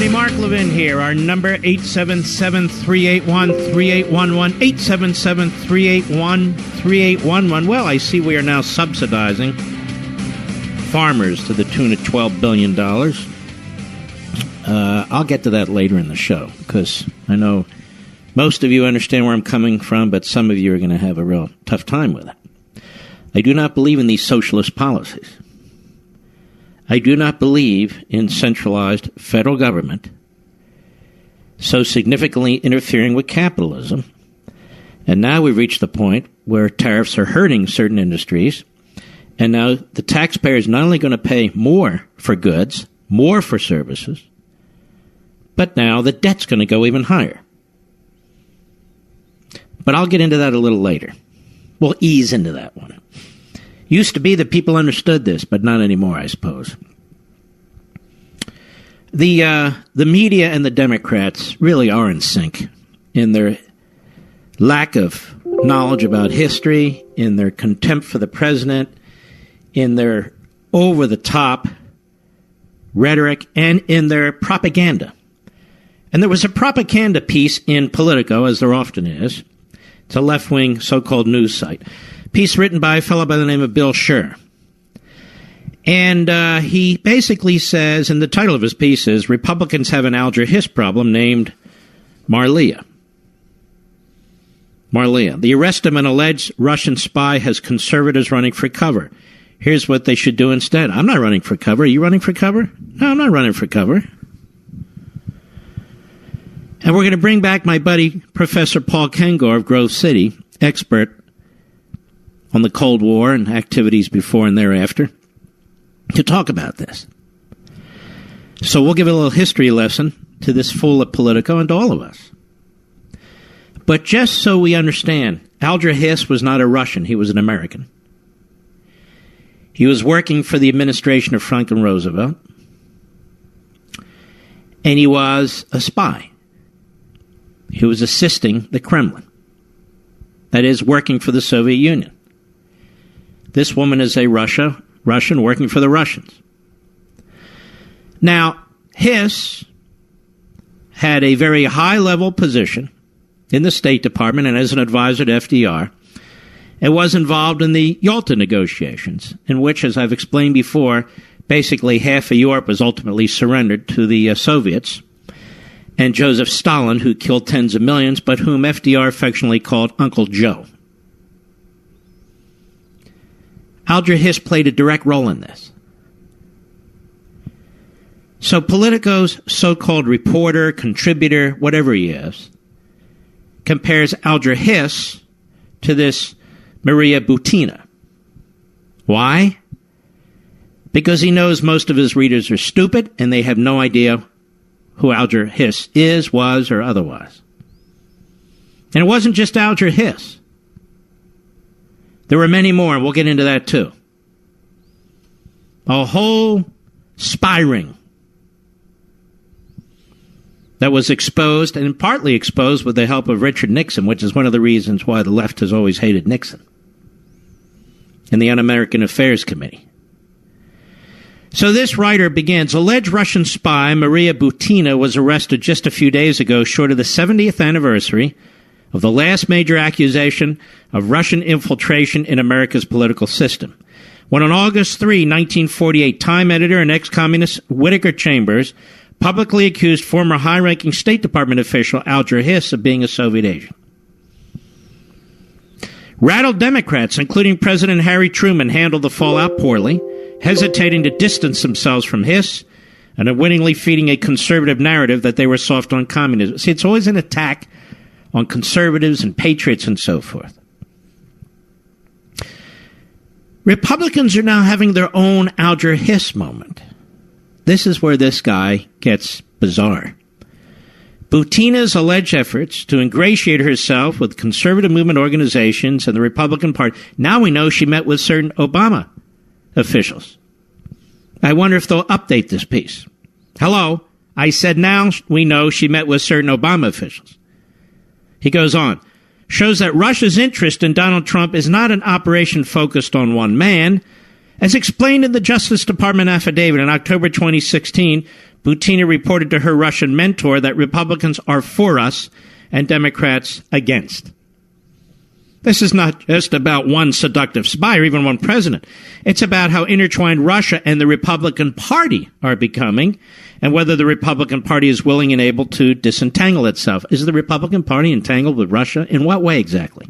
everybody. Mark Levin here. Our number, 877-381-3811, 877-381-3811. Well, I see we are now subsidizing farmers to the tune of $12 billion. I'll get to that later in the show, because I know most of you understand where I'm coming from, but some of you are going to have a real tough time with it. I do not believe in these socialist policies. I do not believe in centralized federal government so significantly interfering with capitalism. And now we've reached the point where tariffs are hurting certain industries. And now the taxpayer is not only going to pay more for goods, more for services, but now the debt's going to go even higher. But I'll get into that a little later. We'll ease into that one. Used to be that people understood this, but not anymore, I suppose. The media and the Democrats really are in sync in their lack of knowledge about history, in their contempt for the president, in their over-the-top rhetoric, and in their propaganda. And there was a propaganda piece in Politico, as there often is. It's a left-wing so-called news site. Piece written by a fellow by the name of Bill Scher. And he basically says, and the title of his piece is, Republicans have an Alger Hiss problem named Marlia. Marlia. The arrest of an alleged Russian spy has conservatives running for cover. Here's what they should do instead. I'm not running for cover. Are you running for cover? No, I'm not running for cover. And we're going to bring back my buddy, Professor Paul Kengor of Grove City, expert on the Cold War and activities before and thereafter, to talk about this. So we'll give a little history lesson to this fool at Politico and to all of us. But just so we understand, Alger Hiss was not a Russian. He was an American. He was working for the administration of Franklin Roosevelt. And he was a spy. He was assisting the Kremlin. That is, working for the Soviet Union. This woman is a Russian working for the Russians. Now, Hiss had a very high-level position in the State Department and as an advisor to FDR, and was involved in the Yalta negotiations, in which, as I've explained before, basically half of Europe was ultimately surrendered to the Soviets, and Joseph Stalin, who killed tens of millions, but whom FDR affectionately called Uncle Joe. Alger Hiss played a direct role in this. So Politico's so-called reporter, contributor, whatever he is, compares Alger Hiss to this Maria Butina. Why? Because he knows most of his readers are stupid and they have no idea who Alger Hiss is, was, or otherwise. And it wasn't just Alger Hiss. There were many more, and we'll get into that too. A whole spy ring that was exposed, and partly exposed with the help of Richard Nixon, which is one of the reasons why the left has always hated Nixon, and the Un-American Affairs Committee. So this writer begins, alleged Russian spy Maria Butina was arrested just a few days ago, short of the 70th anniversary of the last major accusation of Russian infiltration in America's political system, when on August 3, 1948, Time editor and ex-communist Whittaker Chambers publicly accused former high-ranking State Department official Alger Hiss of being a Soviet agent. Rattled Democrats, including President Harry Truman, handled the fallout poorly, hesitating to distance themselves from Hiss and unwittingly feeding a conservative narrative that they were soft on communism. See, it's always an attack on conservatives and patriots and so forth. Republicans are now having their own Alger Hiss moment. This is where this guy gets bizarre. Butina's alleged efforts to ingratiate herself with conservative movement organizations and the Republican Party. Now we know she met with certain Obama officials. I wonder if they'll update this piece. Hello, I said now we know she met with certain Obama officials. He goes on, shows that Russia's interest in Donald Trump is not an operation focused on one man. As explained in the Justice Department affidavit in October 2016, Butani reported to her Russian mentor that Republicans are for us and Democrats against. This is not just about one seductive spy or even one president. It's about how intertwined Russia and the Republican Party are becoming and whether the Republican Party is willing and able to disentangle itself. Is the Republican Party entangled with Russia? In what way exactly?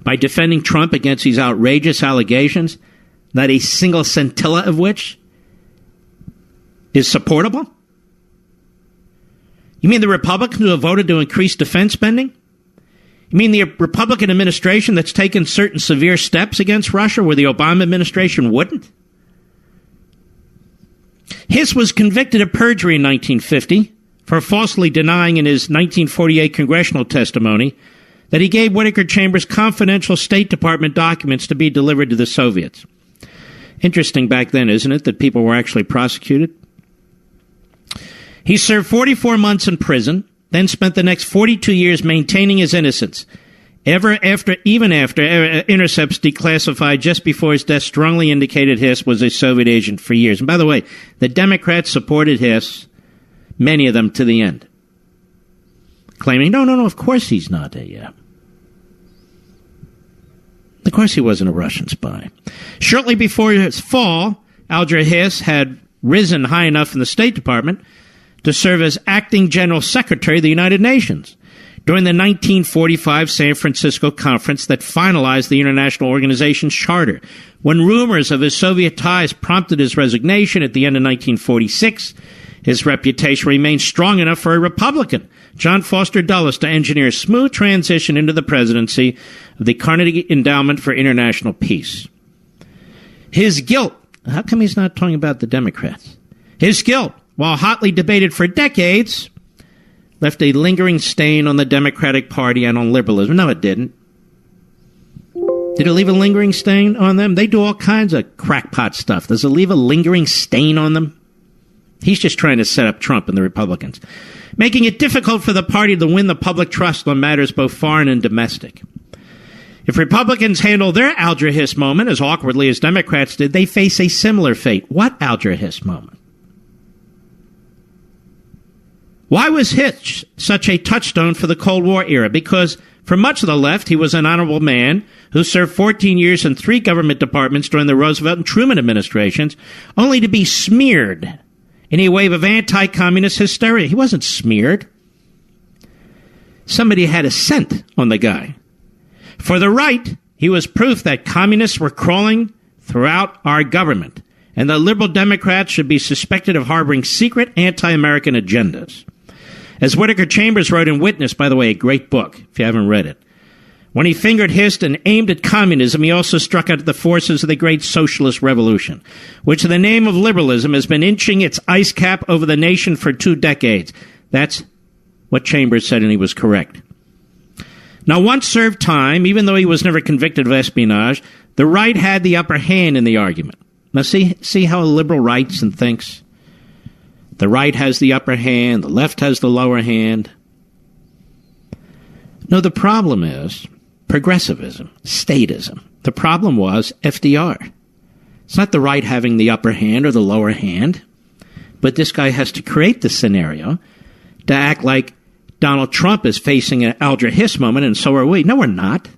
By defending Trump against these outrageous allegations, not a single scintilla of which is supportable? You mean the Republicans who have voted to increase defense spending? You mean the Republican administration that's taken certain severe steps against Russia where the Obama administration wouldn't? Hiss was convicted of perjury in 1950 for falsely denying in his 1948 congressional testimony that he gave Whittaker Chambers confidential State Department documents to be delivered to the Soviets. Interesting back then, isn't it, that people were actually prosecuted? He served 44 months in prison, then spent the next 42 years maintaining his innocence, even after intercepts declassified just before his death strongly indicated Hiss was a Soviet agent for years. And by the way, the Democrats supported Hiss, many of them to the end, claiming, no, of course he's not of course he wasn't a Russian spy. Shortly before his fall, Alger Hiss had risen high enough in the State Department to serve as acting General Secretary of the United Nations during the 1945 San Francisco conference that finalized the international organization's charter. When rumors of his Soviet ties prompted his resignation at the end of 1946, his reputation remained strong enough for a Republican, John Foster Dulles, to engineer a smooth transition into the presidency of the Carnegie Endowment for International Peace. His guilt, how come he's not talking about the Democrats? His guilt, while hotly debated for decades, left a lingering stain on the Democratic Party and on liberalism. No, it didn't. Did it leave a lingering stain on them? They do all kinds of crackpot stuff. Does it leave a lingering stain on them? He's just trying to set up Trump and the Republicans, making it difficult for the party to win the public trust on matters both foreign and domestic. If Republicans handle their Alger Hiss moment as awkwardly as Democrats did, they face a similar fate. What Alger Hiss moment? Why was Hiss such a touchstone for the Cold War era? Because for much of the left, he was an honorable man who served 14 years in 3 government departments during the Roosevelt and Truman administrations, only to be smeared in a wave of anti-communist hysteria. He wasn't smeared. Somebody had a scent on the guy. For the right, he was proof that communists were crawling throughout our government, and that liberal Democrats should be suspected of harboring secret anti-American agendas. As Whittaker Chambers wrote in Witness, by the way, a great book, if you haven't read it, when he fingered, hissed, and aimed at communism, he also struck out at the forces of the great socialist revolution, which in the name of liberalism has been inching its ice cap over the nation for 2 decades. That's what Chambers said, and he was correct. Now, once served time, even though he was never convicted of espionage, the right had the upper hand in the argument. Now, see how a liberal writes and thinks? The right has the upper hand, the left has the lower hand. No, the problem is progressivism, statism. The problem was FDR. It's not the right having the upper hand or the lower hand, but this guy has to create the scenario to act like Donald Trump is facing an Alger Hiss moment, and so are we. No, we're not.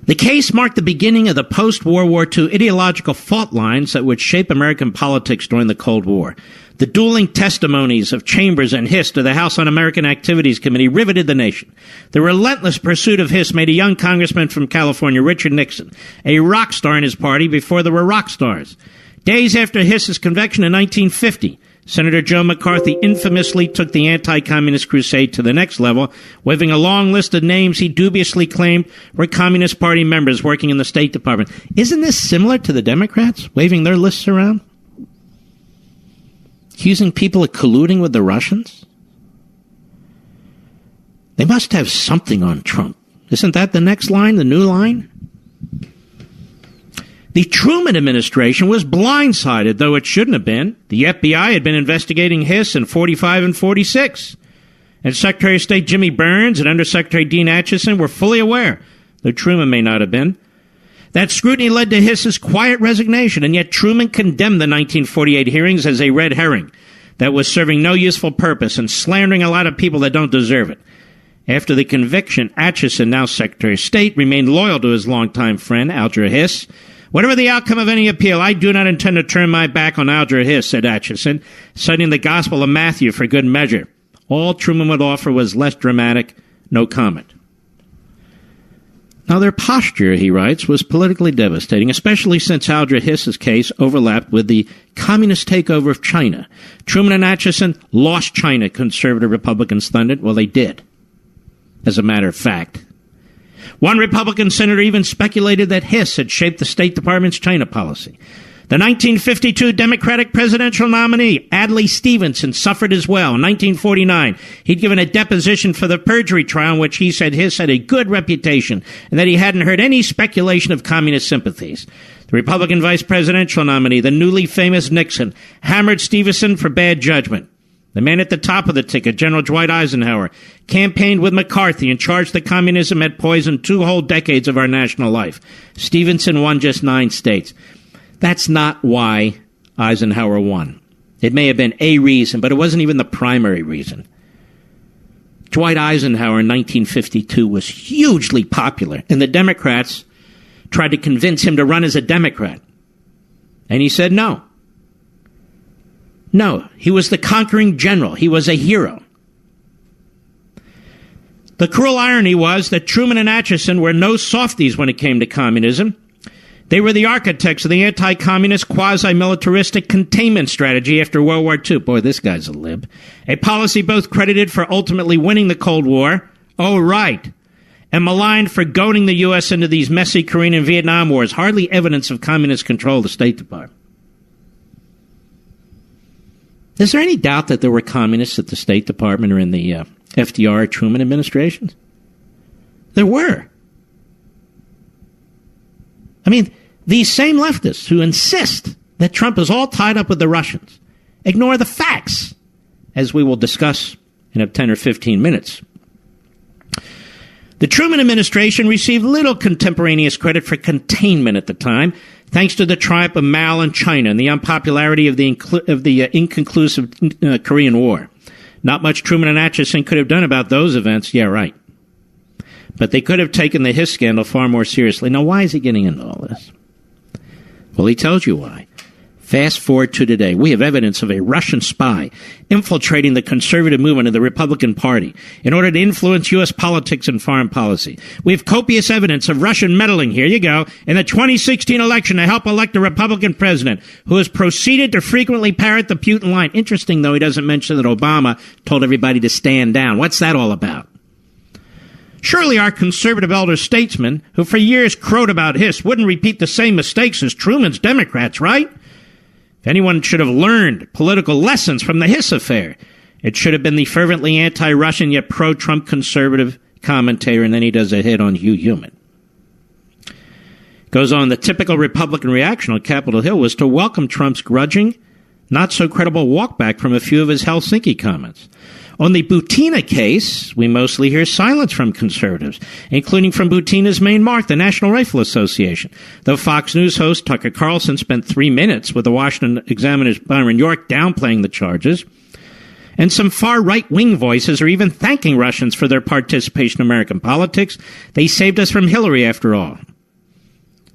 The case marked the beginning of the post-World War II ideological fault lines that would shape American politics during the Cold War. The dueling testimonies of Chambers and Hiss to the House Un-American Activities Committee riveted the nation. The relentless pursuit of Hiss made a young congressman from California, Richard Nixon, a rock star in his party before there were rock stars. Days after Hiss's conviction in 1950, Senator Joe McCarthy infamously took the anti-communist crusade to the next level, waving a long list of names he dubiously claimed were Communist Party members working in the State Department. Isn't this similar to the Democrats, waving their lists around? Accusing people of colluding with the Russians? They must have something on Trump. Isn't that the next line, the new line? The Truman administration was blindsided, though it shouldn't have been. The FBI had been investigating Hiss in 45 and 46. And Secretary of State Jimmy Burns and Undersecretary Dean Acheson were fully aware, though Truman may not have been, That scrutiny led to Hiss's quiet resignation, and yet Truman condemned the 1948 hearings as a red herring that was serving no useful purpose and slandering a lot of people that don't deserve it. After the conviction, Acheson, now Secretary of State, remained loyal to his longtime friend, Alger Hiss. Whatever the outcome of any appeal, I do not intend to turn my back on Alger Hiss, said Acheson, citing the Gospel of Matthew for good measure. All Truman would offer was less dramatic, no comment. Now, their posture, he writes, was politically devastating, especially since Alger Hiss's case overlapped with the communist takeover of China. Truman and Acheson lost China, conservative Republicans thundered. Well, they did, as a matter of fact. One Republican senator even speculated that Hiss had shaped the State Department's China policy. The 1952 Democratic presidential nominee, Adlai Stevenson, suffered as well. In 1949, he'd given a deposition for the perjury trial in which he said Hiss had a good reputation and that he hadn't heard any speculation of communist sympathies. The Republican vice presidential nominee, the newly famous Nixon, hammered Stevenson for bad judgment. The man at the top of the ticket, General Dwight Eisenhower, campaigned with McCarthy and charged that communism had poisoned 2 whole decades of our national life. Stevenson won just 9 states. That's not why Eisenhower won. It may have been a reason, but it wasn't even the primary reason. Dwight Eisenhower in 1952 was hugely popular, and the Democrats tried to convince him to run as a Democrat. And he said no. No, he was the conquering general. He was a hero. The cruel irony was that Truman and Acheson were no softies when it came to communism. They were the architects of the anti-communist quasi-militaristic containment strategy after World War II. Boy, this guy's a lib. A policy both credited for ultimately winning the Cold War, oh right, and maligned for goading the U.S. into these messy Korean and Vietnam wars. Hardly evidence of communist control of the State Department. Is there any doubt that there were communists at the State Department or in the FDR Truman administrations? There were. I mean, these same leftists who insist that Trump is all tied up with the Russians ignore the facts, as we will discuss in 10 or 15 minutes. The Truman administration received little contemporaneous credit for containment at the time, thanks to the triumph of Mao in China and the unpopularity of the inconclusive Korean War. Not much Truman and Acheson could have done about those events. Yeah, right. But they could have taken the Hiss scandal far more seriously. Now, why is he getting into all this? Well, he tells you why. Fast forward to today. We have evidence of a Russian spy infiltrating the conservative movement of the Republican Party in order to influence U.S. politics and foreign policy. We have copious evidence of Russian meddling, here you go, in the 2016 election to help elect a Republican president who has proceeded to frequently parrot the Putin line. Interesting, though, he doesn't mention that Obama told everybody to stand down. What's that all about? Surely our conservative elder statesmen, who for years crowed about Hiss, wouldn't repeat the same mistakes as Truman's Democrats, right? If anyone should have learned political lessons from the Hiss affair, it should have been the fervently anti-Russian yet pro-Trump conservative commentator, and then he does a hit on Hugh Heumann. Goes on, the typical Republican reaction on Capitol Hill was to welcome Trump's grudging, not so credible walkback from a few of his Helsinki comments. On the Butani case, we mostly hear silence from conservatives, including from Butina's main mark, the National Rifle Association. Though Fox News host Tucker Carlson spent 3 minutes with the Washington Examiner's Byron York downplaying the charges, and some far right-wing voices are even thanking Russians for their participation in American politics. They saved us from Hillary, after all.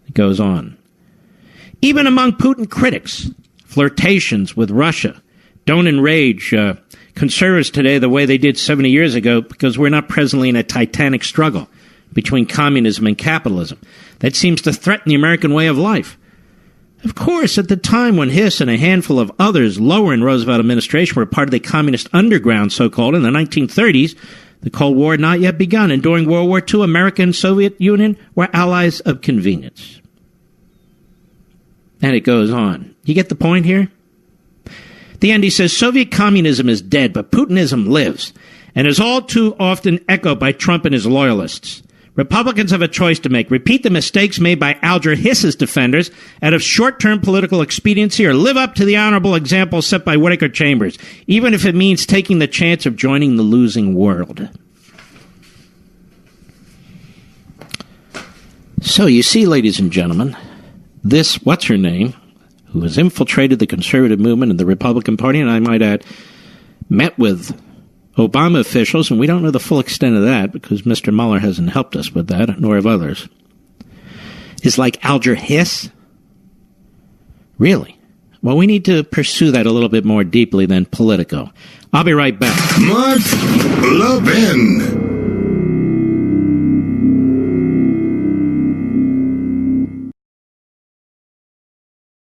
It goes on. Even among Putin critics, flirtations with Russia don't enrage conservatives today the way they did 70 years ago, because we're not presently in a titanic struggle between communism and capitalism that seems to threaten the American way of life. Of course, at the time when Hiss and a handful of others lower in Roosevelt administration were part of the communist underground, so-called, in the 1930s, the Cold War had not yet begun, and during World War II, America and Soviet Union were allies of convenience. And it goes on. You get the point here? At the end, he says, Soviet communism is dead, but Putinism lives, and is all too often echoed by Trump and his loyalists. Republicans have a choice to make: repeat the mistakes made by Alger Hiss's defenders out of short-term political expediency, or live up to the honorable example set by Whittaker Chambers, even if it means taking the chance of joining the losing world. So you see, ladies and gentlemen, this what's-her-name, who has infiltrated the conservative movement and the Republican Party, and I might add, met with Obama officials, and we don't know the full extent of that because Mr. Mueller hasn't helped us with that, nor have others, is like Alger Hiss? Really? Well, we need to pursue that a little bit more deeply than Politico. I'll be right back. Mark Levin.